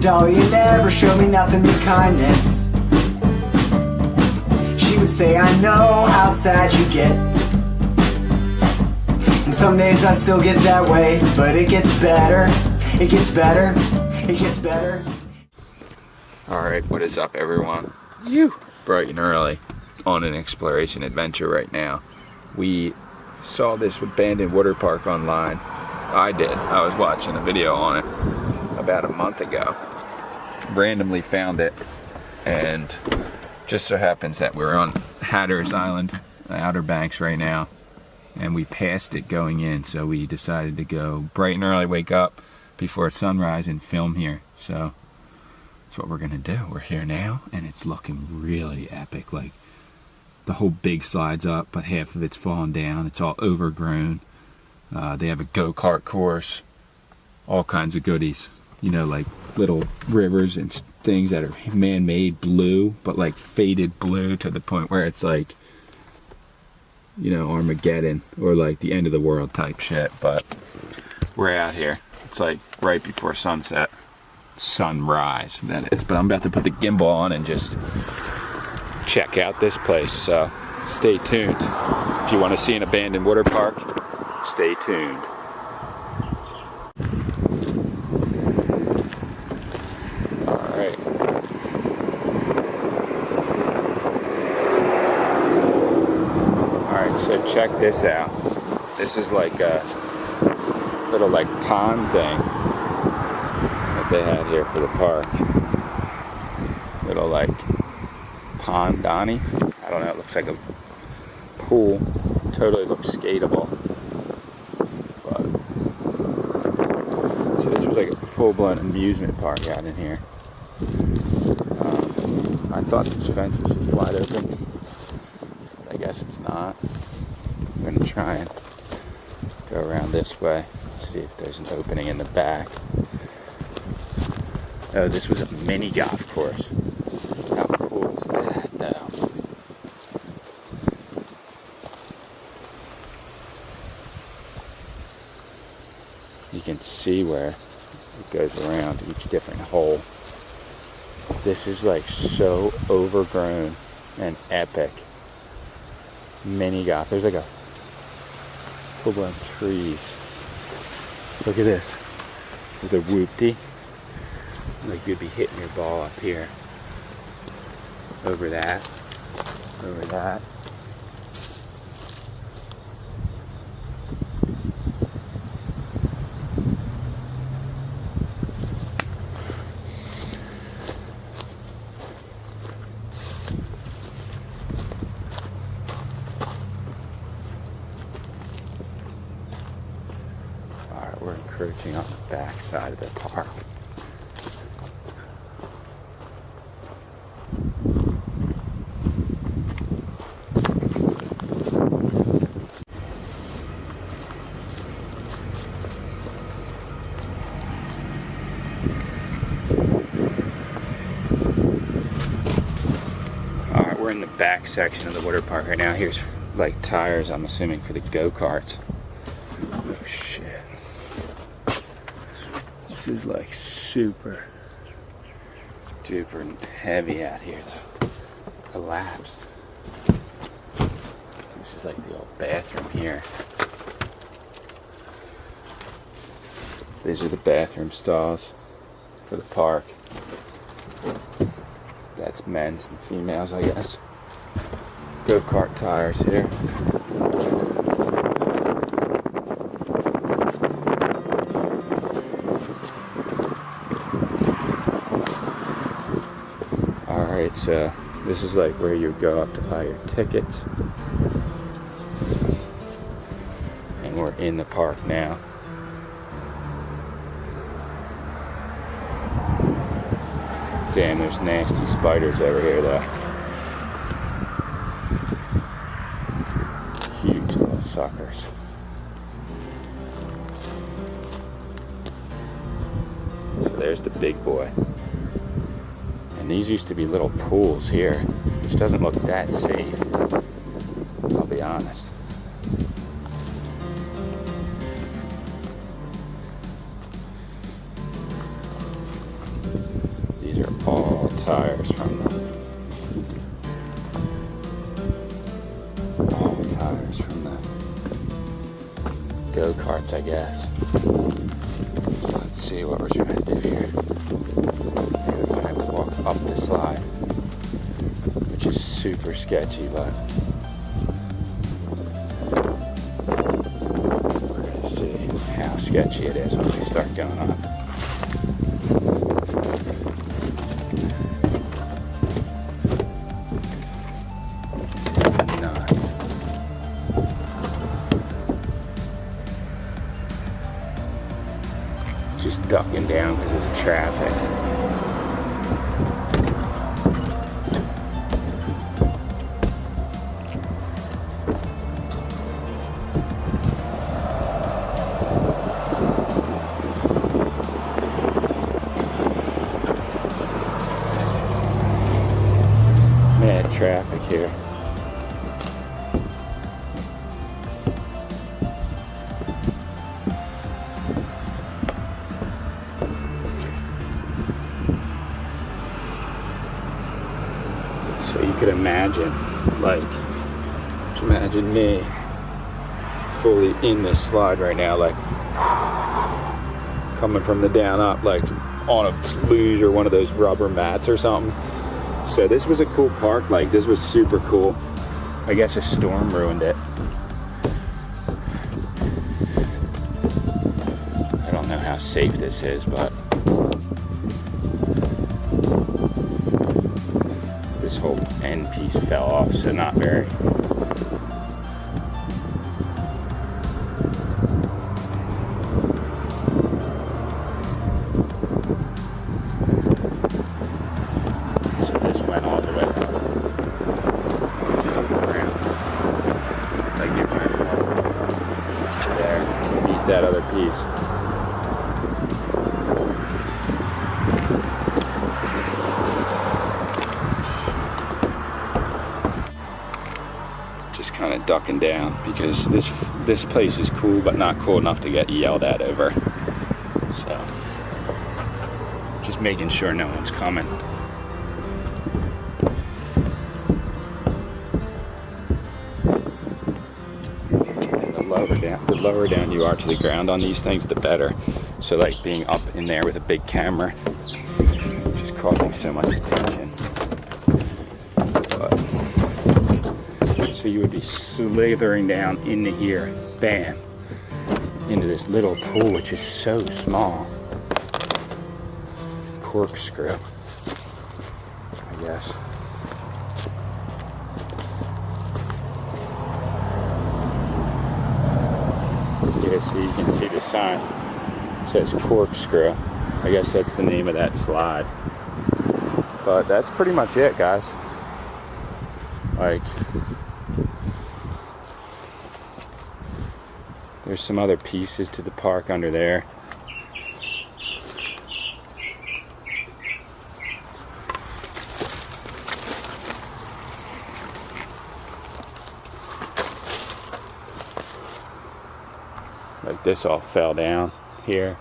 doll, you never show me nothing but kindness. She would say, I know how sad you get. And some days I still get that way, but it gets better, it gets better, it gets better. Alright, what is up everyone? Bright and early on an exploration adventure right now. We saw this abandoned water park online. I did. I was watching a video on it about a month ago. Randomly found it, and just so happens that we're on Hatteras Island, the Outer Banks right now, and we passed it going in, so we decided to go bright and early, wake up before sunrise and film here. So that's what we're gonna do. We're here now, and it's looking really epic. Like, the whole big slide's up, but half of it's fallen down. It's all overgrown. They have a go-kart course, all kinds of goodies. You know, like little rivers and things that are man-made blue, but like faded blue to the point where it's like, you know, Armageddon or like the end of the world type shit. But we're out here. It's like right before sunset. Sunrise, that is. But I'm about to put the gimbal on and just check out this place, so stay tuned. If you want to see an abandoned water park, stay tuned. Alright. Alright, so check this out. This is like a little like pond thing that they had here for the park. Little like pond, Donnie. I don't know, it looks like a pool. Totally looks skatable. But, so this was like a full-blown amusement park out in here. I thought this fence was just wide open. I guess it's not. I'm going to try and go around this way, see if there's an opening in the back. Oh, this was a mini golf course. How cool is that, though? You can see where it goes around each different hole. This is like so overgrown and epic. Mini golf. There's like a full blown trees. Look at this. With a whoopty. Like you'd be hitting your ball up here. Over that. Over that. Alright, we're encroaching on the back side of the park. We're in the back section of the water park right now. Here's like tires, I'm assuming, for the go-karts. Oh shit. This is like super duper heavy out here though. Collapsed. This is like the old bathroom here. These are the bathroom stalls for the park. That's men's and females, I guess. Go-kart tires here. Alright, so this is like where you go up to buy your tickets. And we're in the park now. Damn, there's nasty spiders over here though. Huge little suckers. So there's the big boy. And these used to be little pools here, which doesn't look that safe, I'll be honest. tires from the go-karts, I guess. Let's see what we're trying to do here. Maybe we're gonna have to walk up the slide, which is super sketchy, but we're gonna see how sketchy it is when we start going up. Just ducking down because of the traffic. Mad traffic here. So you could imagine, like, imagine me fully in this slide right now, like, coming from the down up, like on a luge or one of those rubber mats or something. So this was a cool park, like this was super cool. I guess a storm ruined it. I don't know how safe this is, but this whole end piece fell off, so not very. So this went all the way up to the ground. Like it went there, beneath that other piece. Just kind of ducking down because this place is cool, but not cool enough to get yelled at over. So just making sure no one's coming. And the lower down you are to the ground on these things, the better. So like being up in there with a big camera, just causing so much attention. So you would be slithering down into here, bam, into this little pool, which is so small. Corkscrew, I guess. Yeah, so you can see the sign. It says Corkscrew. I guess that's the name of that slide. But that's pretty much it, guys. Like, there's some other pieces to the park under there. Like this all fell down here.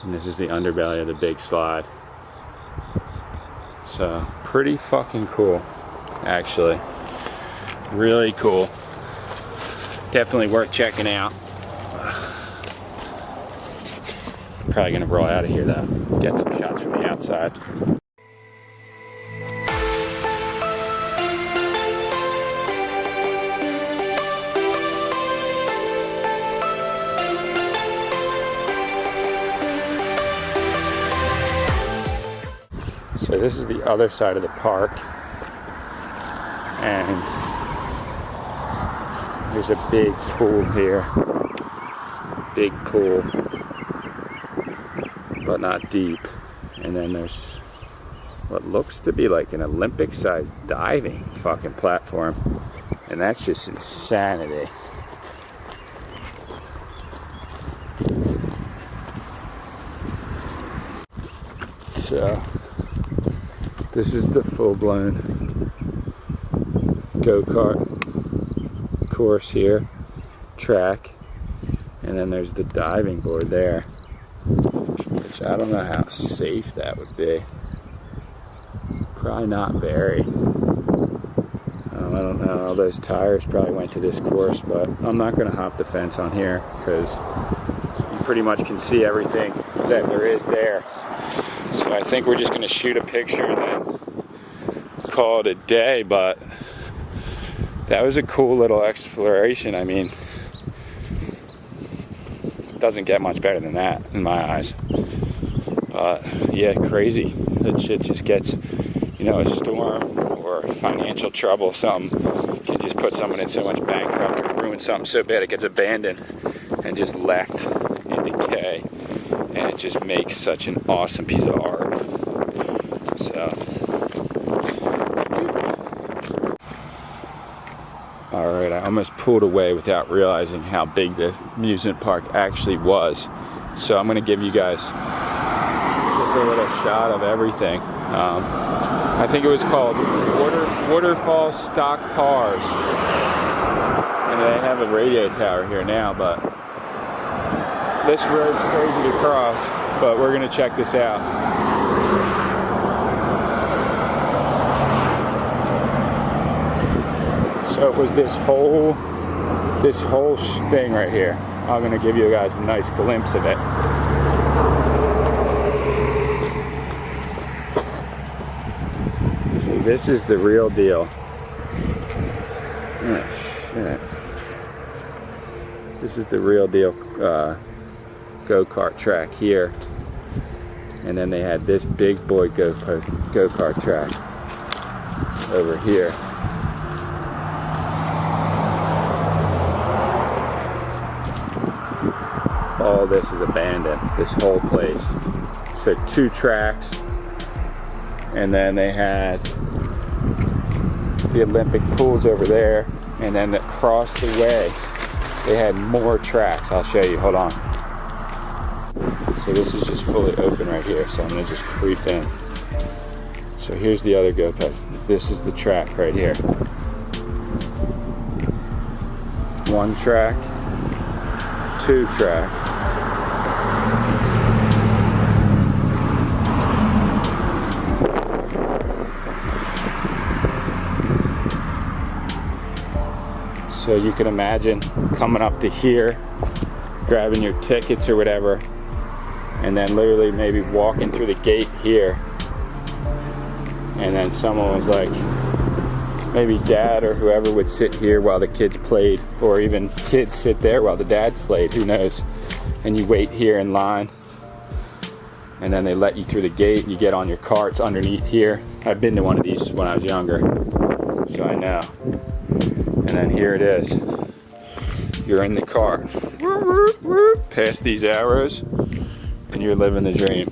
And this is the underbelly of the big slide. So pretty fucking cool, actually. Really cool. Definitely worth checking out. Probably gonna roll out of here though. Get some shots from the outside. So this is the other side of the park. And there's a big pool here. Big pool, but not deep. And then there's what looks to be like an Olympic-sized diving fucking platform. And that's just insanity. So this is the full-blown go-kart course here, track, and then there's the diving board there, which I don't know how safe that would be. Probably not very. I don't know, all those tires probably went to this course, but I'm not going to hop the fence on here because you pretty much can see everything that there is there. So I think we're just going to shoot a picture and then call it a day, but that was a cool little exploration. I mean, it doesn't get much better than that in my eyes. But yeah, crazy. That shit just gets, you know, a storm or financial trouble, something can just put someone in so much bankrupt or ruin something so bad it gets abandoned and just left in decay. And it just makes such an awesome piece of art. So, alright, I almost pulled away without realizing how big the amusement park actually was. So I'm going to give you guys just a little shot of everything. I think it was called Waterfall Stock Cars. And they have a radio tower here now, but this road's crazy to cross, but we're going to check this out. So it was this whole thing right here. I'm going to give you guys a nice glimpse of it. See, this is the real deal. Oh, shit. This is the real deal go-kart track here. And then they had this big boy go-kart track over here. All this is abandoned, this whole place. So 2 tracks, and then they had the Olympic pools over there, and then across the way they had more tracks. I'll show you, hold on. So this is just fully open right here, so I'm gonna just creep in. So here's the other go-kart. This is the track right here. 1 track, 2 track. So you can imagine coming up to here, grabbing your tickets or whatever, and then literally maybe walking through the gate here, and then someone was like, maybe dad or whoever would sit here while the kids played, or even kids sit there while the dads played, who knows, and you wait here in line, and then they let you through the gate and you get on your carts underneath here. I've been to one of these when I was younger, so I know. And then here it is. You're in the car. Past these arrows, and you're living the dream.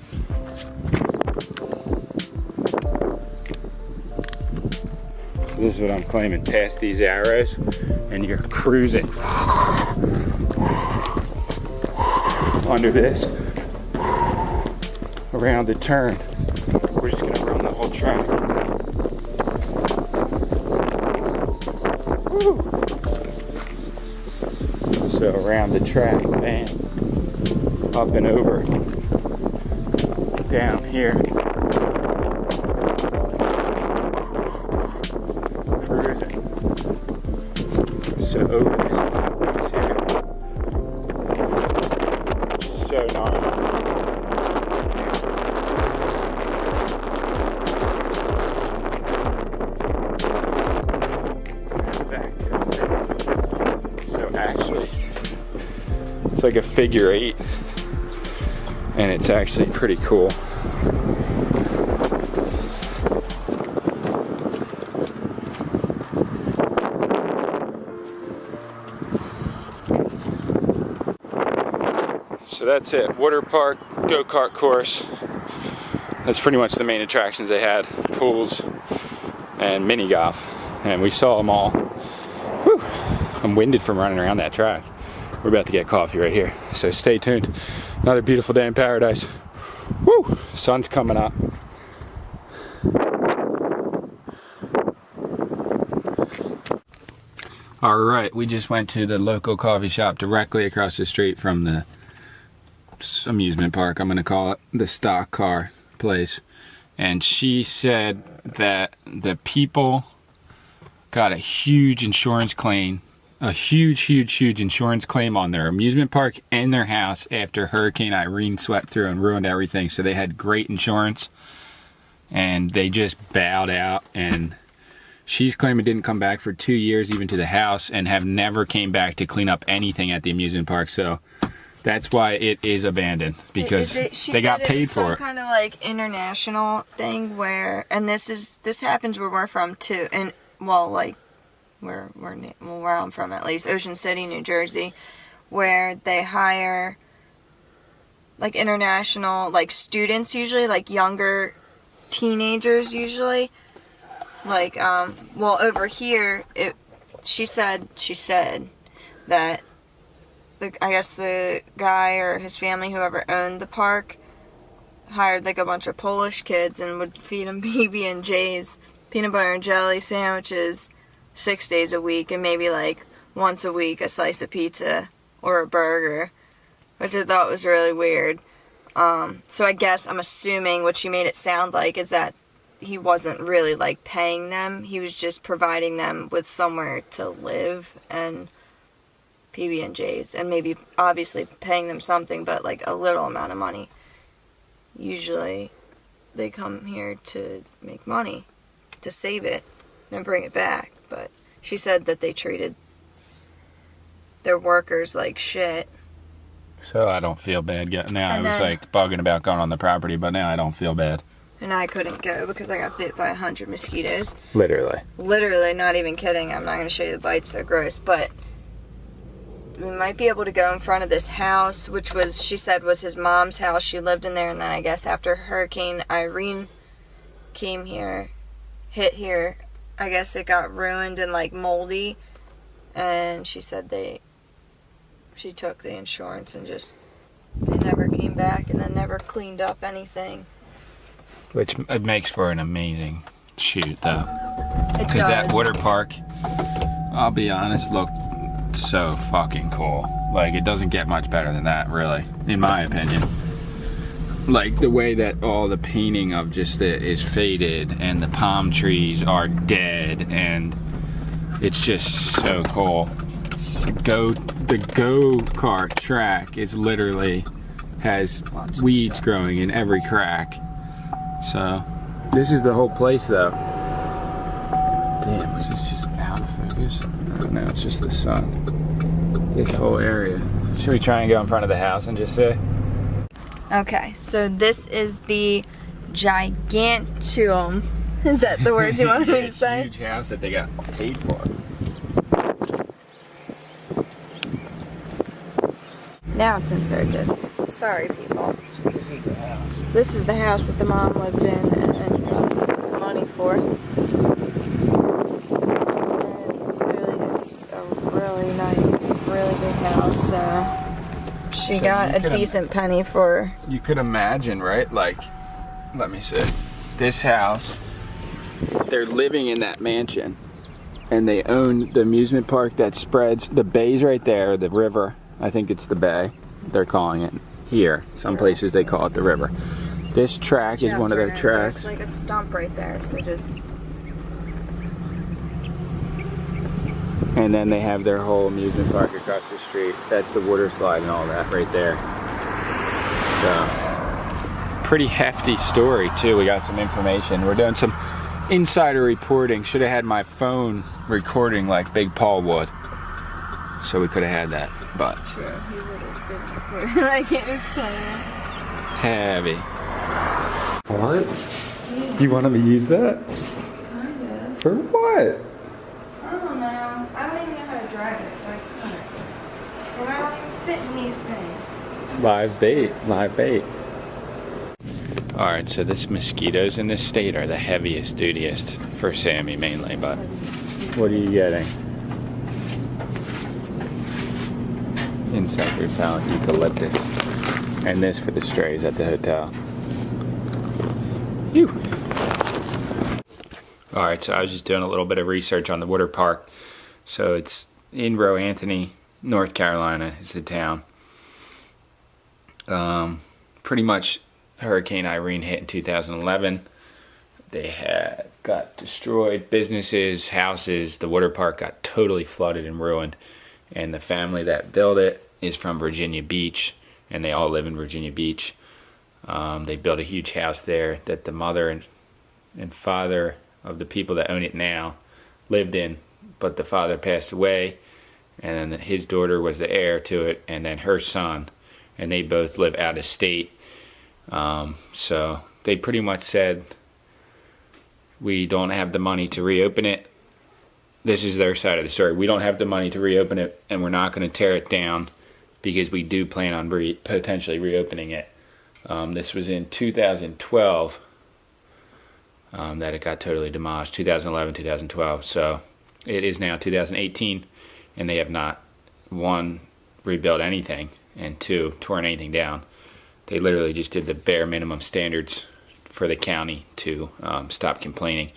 This is what I'm claiming. Past these arrows, and you're cruising. Under this, around the turn. We're just gonna run the whole track. So around the track, man, up and over, down here, cruising. So over this piece here, so gnarly. Back to the so actually, it's like a figure 8, and it's actually pretty cool. So that's it, water park, go-kart course. That's pretty much the main attractions they had, pools and mini golf, and we saw them all. Whew. I'm winded from running around that track. We're about to get coffee right here, so stay tuned. Another beautiful day in paradise. Woo! Sun's coming up. All right, we just went to the local coffee shop directly across the street from the amusement park. I'm gonna call it the stock car place. and she said that the people got a huge insurance claim, a huge insurance claim on their amusement park and their house after Hurricane Irene swept through and ruined everything. So they had great insurance, and they just bowed out. And she's claiming didn't come back for 2 years, even to the house, and have never came back to clean up anything at the amusement park. So that's why it is abandoned, because they got paid for it. Some kind of like international thing where, and this happens where we're from too, and well, like where I'm from, at least Ocean City, New Jersey, where they hire like international like students, usually like younger teenagers, usually like well, over here she said that I guess the guy or his family, whoever owned the park, hired like a bunch of Polish kids and would feed them PB&J's, peanut butter and jelly sandwiches 6 days a week, and maybe like once a week a slice of pizza or a burger, which I thought was really weird. So I guess I'm assuming what she made it sound like is that he wasn't really like paying them. He was just providing them with somewhere to live and PB&J's, and maybe obviously paying them something, but like a little amount of money. Usually they come here to make money, to save it and bring it back. But she said that they treated their workers like shit. So I don't feel bad getting out. I was like bugging about going on the property, but now I don't feel bad. And I couldn't go because I got bit by 100 mosquitoes. Literally, not even kidding. I'm not going to show you the bites, they're gross. But we might be able to go in front of this house, which was, she said, was his mom's house. She lived in there, and then I guess after Hurricane Irene came here, hit here, I guess it got ruined and like moldy, and she said she took the insurance and just, they never came back and then never cleaned up anything. Which it makes for an amazing shoot, though. Because that water park, I'll be honest, looked so fucking cool. Like, it doesn't get much better than that, really, in my opinion. Like, the way that all the painting of just it is faded, and the palm trees are dead, and it's just so cool. The go-kart track is literally has weeds growing in every crack. So, this is the whole place, though. Damn, was this just out of focus? Oh, no, it's just the sun. This whole area. Should we try and go in front of the house and just say? Okay, so this is the Gigantium. Is that the word you want me to say? Huge house that they got paid for. Now it's in focus. Sorry, people. So this is the house. This is the house that the mom lived in and got the money for. And clearly it's a really nice, really big house, so she got a decent penny for... You could imagine, right? Like, let me see. This house, they're living in that mansion, and they own the amusement park that spreads, the bay's right there, the river. I think it's the bay, they're calling it here. Some places they call it the river. This track is one of their tracks. It's like a stump right there, so just... And then they have their whole amusement park across the street. That's the water slide and all that right there. So, pretty hefty story too. We got some information. We're doing some insider reporting. Should have had my phone recording like Big Paul would. So we could have had that, but... True, he would have been recording like it was playing. Heavy. What? Do you want me to use that? Kind of. For what? I don't know. I don't even know how to drive it, so I couldn't. And I don't even fit in these things. Live bait. Alright, so this mosquitoes in this state are the heaviest, dutiest for Sammy mainly, but what are you getting? Insect repellent, eucalyptus, and this for the strays at the hotel. Phew. Alright, so I was just doing a little bit of research on the water park. So it's in Rowanthony, North Carolina is the town. Pretty much Hurricane Irene hit in 2011. They had got destroyed, businesses, houses. The water park got totally flooded and ruined. And the family that built it is from Virginia Beach, and they all live in Virginia Beach. They built a huge house there that the mother and father of the people that own it now lived in, but the father passed away, and then his daughter was the heir to it, and then her son, and they both live out of state. So they pretty much said, we don't have the money to reopen it. This is their side of the story. We don't have the money to reopen it, and we're not going to tear it down because we do plan on potentially reopening it. This was in 2012 that it got totally demolished, 2011, 2012. So it is now 2018, and they have not, one, rebuilt anything, and two, torn anything down. They literally just did the bare minimum standards for the county to stop complaining.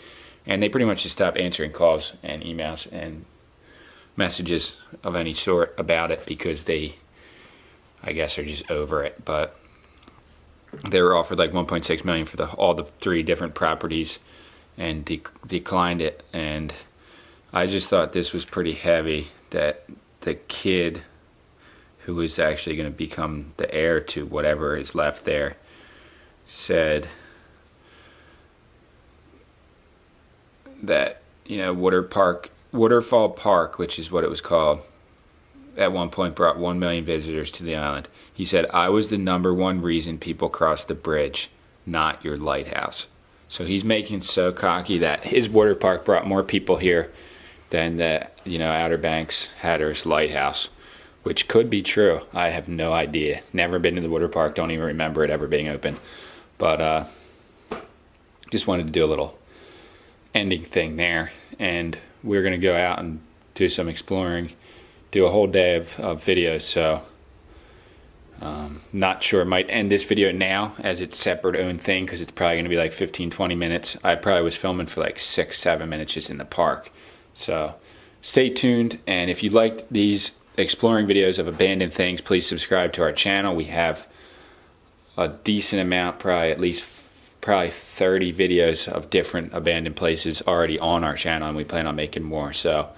And they pretty much just stopped answering calls and emails and messages of any sort about it because they, I guess, are just over it. But they were offered like $1.6 million for all the 3 different properties and declined it. And I just thought this was pretty heavy that the kid who was actually going to become the heir to whatever is left there said that, you know, Waterfall Park, which is what it was called, at one point brought 1 million visitors to the island. He said, I was the #1 reason people crossed the bridge, not your lighthouse. So he's making so cocky that his water park brought more people here than the, you know, Outer Banks Hatteras Lighthouse, which could be true. I have no idea. Never been to the water park. Don't even remember it ever being open. But just wanted to do a little ending thing there, and we're going to go out and do some exploring, do a whole day of videos. So not sure, might end this video now as its separate own thing because it's probably going to be like 15-20 minutes. I probably was filming for like 6-7 minutes just in the park. So stay tuned, and if you liked these exploring videos of abandoned things, please subscribe to our channel. We have a decent amount, probably 30 videos of different abandoned places already on our channel, and we plan on making more. So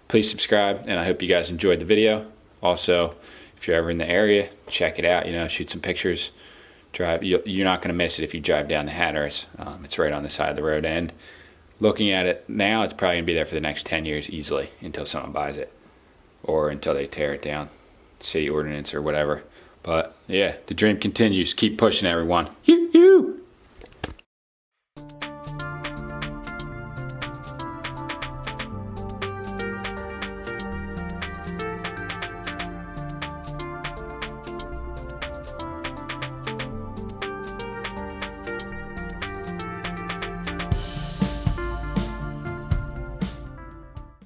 please subscribe, and I hope you guys enjoyed the video. Also, if you're ever in the area, check it out, you know, shoot some pictures. You're not going to miss it if you drive down the Hatteras. It's right on the side of the road, and looking at it now, it's probably going to be there for the next 10 years easily until someone buys it or until they tear it down, city ordinance or whatever. But yeah, the dream continues. Keep pushing, everyone.